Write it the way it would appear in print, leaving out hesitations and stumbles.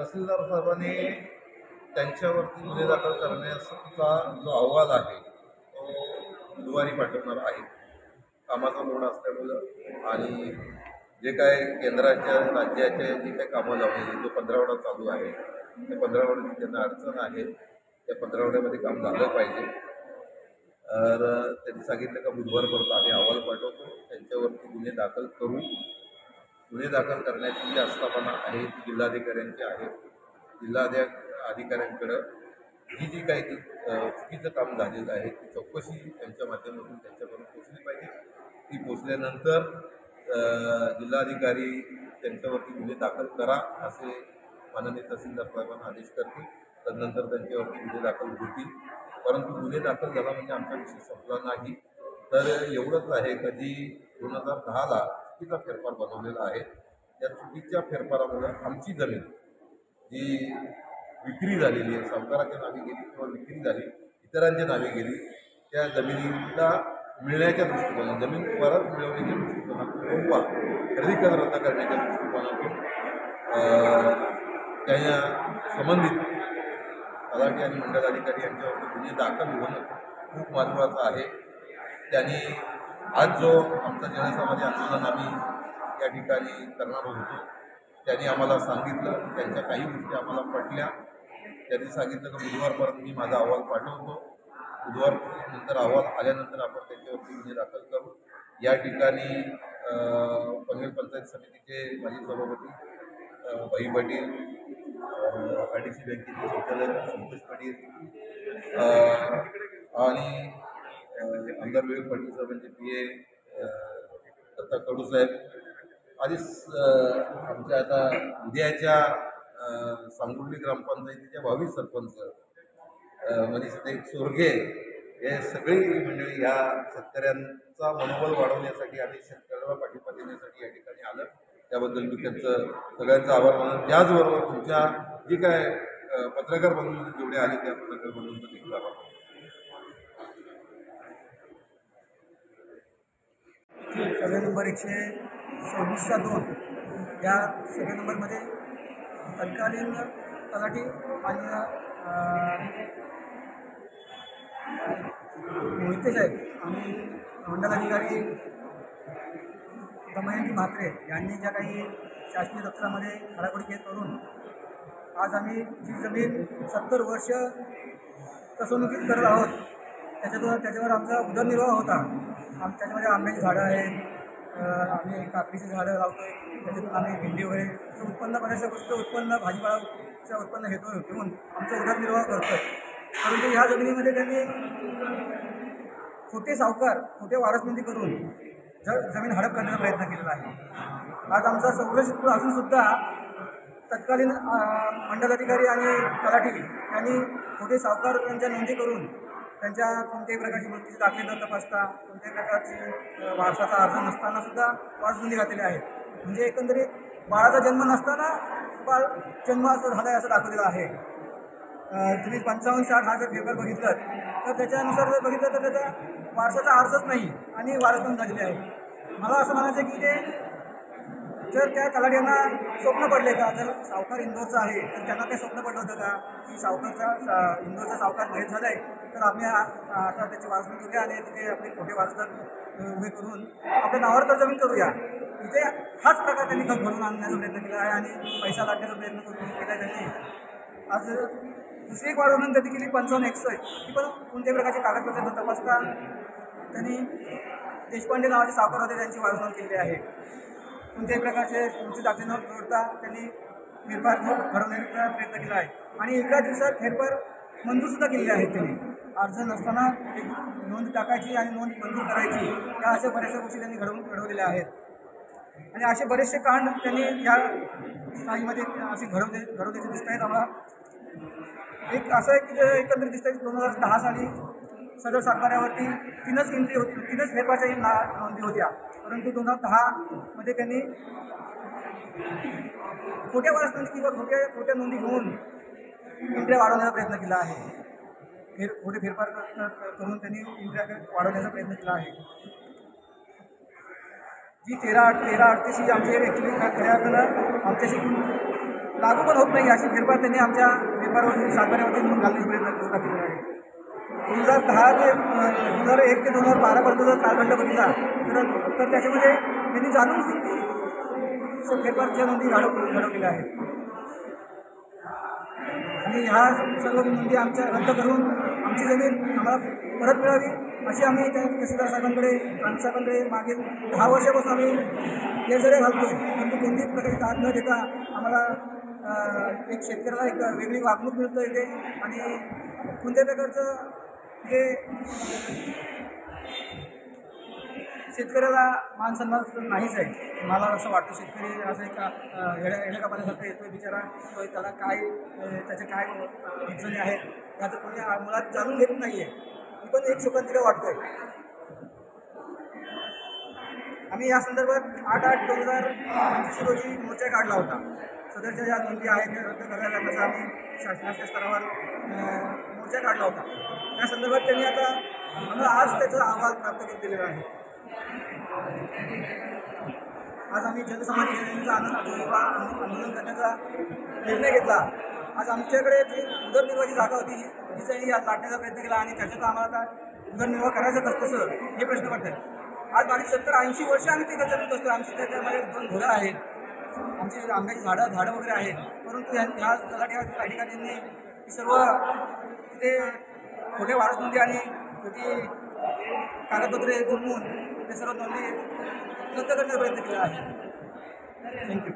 तहसीलदार साहेबांनी त्यांच्यावरती गुन्हे दाखल करण्याचा जो अहवाल आहे तो बुधवारी पाठवणार आहे. कामाचा लोड असल्यामुळं आणि जे काय केंद्राच्या राज्याच्या जी काही कामं लावलेली जो पंधरवडा चालू आहे त्या पंधरवड्याची त्यांना अडचण आहे. त्या पंधरवड्यामध्ये काम झालं पाहिजे. तर त्यांनी सांगितलं का बुधवारपर्यंत आम्ही अहवाल पाठवतो, त्यांच्यावरती गुन्हे दाखल करू. गुन्हे दाखल करण्याची जी आस्थापना आहे ती जिल्हाधिकाऱ्यांची आहे. अधिकाऱ्यांकडं ही जी काही चुकीचं काम झालेलं आहे ती चौकशी त्यांच्या माध्यमातून त्यांच्यापर्यंत पोचली पाहिजे. ती पोचल्यानंतर जिल्हाधिकारी त्यांच्यावरती गुन्हे दाखल करा असे माननीय तहसीलदार साहेबांना आदेश करतील. तदनंतर त्यांच्यावरती गुन्हे दाखल होतील. परंतु गुन्हे दाखल झाला म्हणजे आमचा विषय संपला नाही. तर एवढंच आहे का जी 2010ला चुकीचा फेरफार बनवलेला आहे त्या चुकीच्या फेरफारामुळं आमची जमीन जी विक्री झालेली आहे, सावकाराच्या नावे गेली किंवा विक्री झाली, इतरांच्या नावे गेली, त्या जमिनीला मिळण्याच्या दृष्टिकोनातून, जमीन परत मिळवण्याच्या दृष्टिकोनातून किंवा खरेदी कर रद्द करण्याच्या दृष्टिकोनातून त्या संबंधित तलाठी आणि मंडलाधिकारी यांच्यावरती गुन्हे दाखल होणं खूप महत्त्वाचं आहे. त्यांनी आज जो आमचा जनसमाधी आंदोलन आम्ही या ठिकाणी करणार होतो त्यांनी आम्हाला सांगितलं, त्यांच्या काही गोष्टी आम्हाला पटल्या. त्यांनी सांगितलं की बुधवारपर्यंत मी माझा अहवाल पाठवतो, बुधवारनंतर अहवाल आल्यानंतर आपण त्यांच्यावरती गुन्हे दाखल करू. या ठिकाणी पनवेल पंचायत समितीचे माजी सभापती भाई पाटील, RDC बँकेचे संचालक संतोष पाटील आणि आमदार विवेक पाटील साहेबांचे PA दत्ता कडू साहेब आणि आमच्या आता उद्याच्या सांगुर्डी ग्रामपंचायतीच्या 22 सरपंच मनीष सोरगे हे सगळी मंडळी ह्या शेतकऱ्यांचा मनोबल वाढवण्यासाठी आणि शेतकऱ्याला पाठिंबा देण्यासाठी या ठिकाणी आलं. त्याबद्दल मी त्यांचं सगळ्यांचा आभार मानतो. त्याचबरोबर तुमच्या जी काय पत्रकार बंधू जेवढे आले त्या पत्रकार बंधूंचा देखील आभार मानतो. सर्वे नंबर 126/2 या सर्वे नंबरमध्ये तत्कालीन तलाठी आणि मोहिते साहेब आणि मंडलाधिकारी दमयंती म्हात्रे यांनी ज्या काही शासकीय दप्तरामध्ये खडाखोडी करून आज आम्ही जी जमीन 70 वर्ष फसवणुकीत करत आहोत त्याच्यावर आमचा उदरनिर्वाह होता. त्याच्यामध्ये आंब्याची झाडं आहेत, आम्ही काकडीची झाडं लावतो आहे, त्याच्यातून आम्ही भेंडी वगैरे उत्पन्न बऱ्याचशा गोष्टी उत्पन्न भाजीपालाचं उत्पन्न घेऊन आमचा उदरनिर्वाह करतो आहे. परंतु ह्या जमिनीमध्ये त्यांनी खोटे सावकार, खोटे वारसनोंदी करून जमीन हडप करण्याचा प्रयत्न केलेला आहे. आज आमचा संघर्ष असूनसुद्धा तत्कालीन मंडलाधिकारी आणि तलाठी यांनी खोटे सावकार यांच्या नोंदी करून त्यांच्या कोणत्याही प्रकारची मृत्यूचे दाखले न तपासता, कोणत्याही प्रकारची वारसाचा अर्ज नसताना सुद्धा वारसनोंदी घातलेली आहे. म्हणजे एकंदरीत बाळाचा जन्म नसताना बाळ जन्म असं झाला आहे असं दाखवलेलं आहे. तुम्ही 55-60 हा जर पेपर बघितलं तर त्याच्यानुसार जर बघितलं तर त्याचा वारसाचा अर्जच नाही आणि वारसनोंद झालेली आहे. मला असं म्हणायचं की ते जर त्या तलाट्यांना स्वप्न पडले का, जर सावकार इंदोरचा आहे तर त्यांना काही स्वप्न पडलं होतं का की इंदोरचा सावकार माहीत झाला आहे तर आम्ही आता त्याची वारसनोंद करूया आणि तिथे आपले खोटे वारसदार उभे करून आपल्या नावावर तर जमीन करूया. इथे हाच प्रकार त्यांनी घडवून आणण्याचा प्रयत्न केला आहे आणि पैसा लाटण्याचा प्रयत्न केला आहे त्यांनी. आज दुसरी एक वाढवून त्यांनी केली 55-61 ती पण कोणत्याही प्रकारचे कागदपत्र न तपासता त्यांनी देशपांडे नावाचे सावकार होते त्यांची वारसनोंद केलेली आहे. कोणत्याही प्रकारचे तुमचे दाखले न जोडता त्यांनी फेरफार घडवण्याचा प्रयत्न केला आहे आणि एका दिवसात फेरफार मंजूरसुद्धा केलेले आहेत. त्यांनी अर्ज नसताना एक नोंद टाकायची आणि नोंद मंजूर करायची, या अशा बऱ्याचशा गोष्टी त्यांनी घडवलेल्या आहेत. आणि असे बरेचसे कांड त्यांनी या स्थायीमध्ये असे घडवण्याचे दिसत आहेत. आम्हाला एक असं एक एकंदरीत दिसतं की 2010 साली सदर सातबाऱ्यावरती 3च एंट्री होती, 3च फेरफारच्या नोंदी होत्या. परंतु 2010 त्यांनी खोट्या वारसनोंदी किंवा खोट्या नोंदी घेऊन एंट्र्या वाढवण्याचा प्रयत्न केला आहे. खोटे फेरफार करून त्यांनी एंट्र्या वाढवण्याचा प्रयत्न केला आहे. जी 1338 आमची ॲक्च्युली खऱ्या अर्थानं आमच्याशी लागू पण होत नाही अशी फेरफार त्यांनी आमच्या पेपरवरती सातबाऱ्यावरती म्हणून घालण्याचा प्रयत्न केलेला आहे. 2010 ते 2001 ते 2012पर्यंत जर कालखंड बघितला तर त्याच्यामध्ये त्यांनी जाणून पेपरच्या नोंदी घडवलेल्या आहेत आणि ह्या सर्व नोंदी आमच्या रद्द करून आमची जमीन आम्हाला परत मिळावी अशी आम्ही त्या तहसीलदार साहेबांकडे साहेबांकडे मागील 10 वर्षापासून आम्ही केसऱ्या घालतोय. परंतु कोणतीच प्रकारची दाद न देता आम्हाला एक शेतकऱ्याला एक वेगळी वागणूक मिळतं येते आणि कोणत्या प्रकारचं हे शेतकऱ्याला मान सन्मान नाहीच आहे. मला असं वाटतं शेतकरी असं एक येण्या कापण्यासारखं येतो बिचारा, तो त्याला काय त्याचे काय अडचणी आहेत त्यात कोणी मुळात जाणून घेत नाही आहे. मी पण एक शोकांतिका वाटतोय. आम्ही या संदर्भात 8/8/2025 रोजी मोर्चा काढला होता. सदरच्या ज्या नोंदी आहेत त्या रद्द करायला तसं आम्ही शासनाच्या स्तरावर मोर्चा काढला होता. त्या संदर्भात त्यांनी आता आम्हाला आज त्याचा अहवाल प्राप्त करून दिलेला आहे. आज आम्ही जनसमाधी घेण्याचा आंदोलन करण्याचा निर्णय घेतला. आज आमच्याकडे जी उदरनिर्वाहाची जागा होती तिचाही लाटण्याचा प्रयत्न केला आणि त्याच्यात आम्हाला आता उदरनिर्वाह करायचा कसं हे प्रश्न पडतात. आज मागील 70-80 वर्ष आम्ही ते जमीन असतो. आमची त्याच्यामध्ये 2 घरं आहेत, आमची आंब्याची झाडं वगैरे आहेत. परंतु ह्या तलाठी अधिकाऱ्यांनी ही सर्व ते खोटे वारस नोंदी आणि खोटी कागदपत्रे जुळवून ते सर्व नोंदी रद्द करण्याचा प्रयत्न केला आहे. थँक्यू.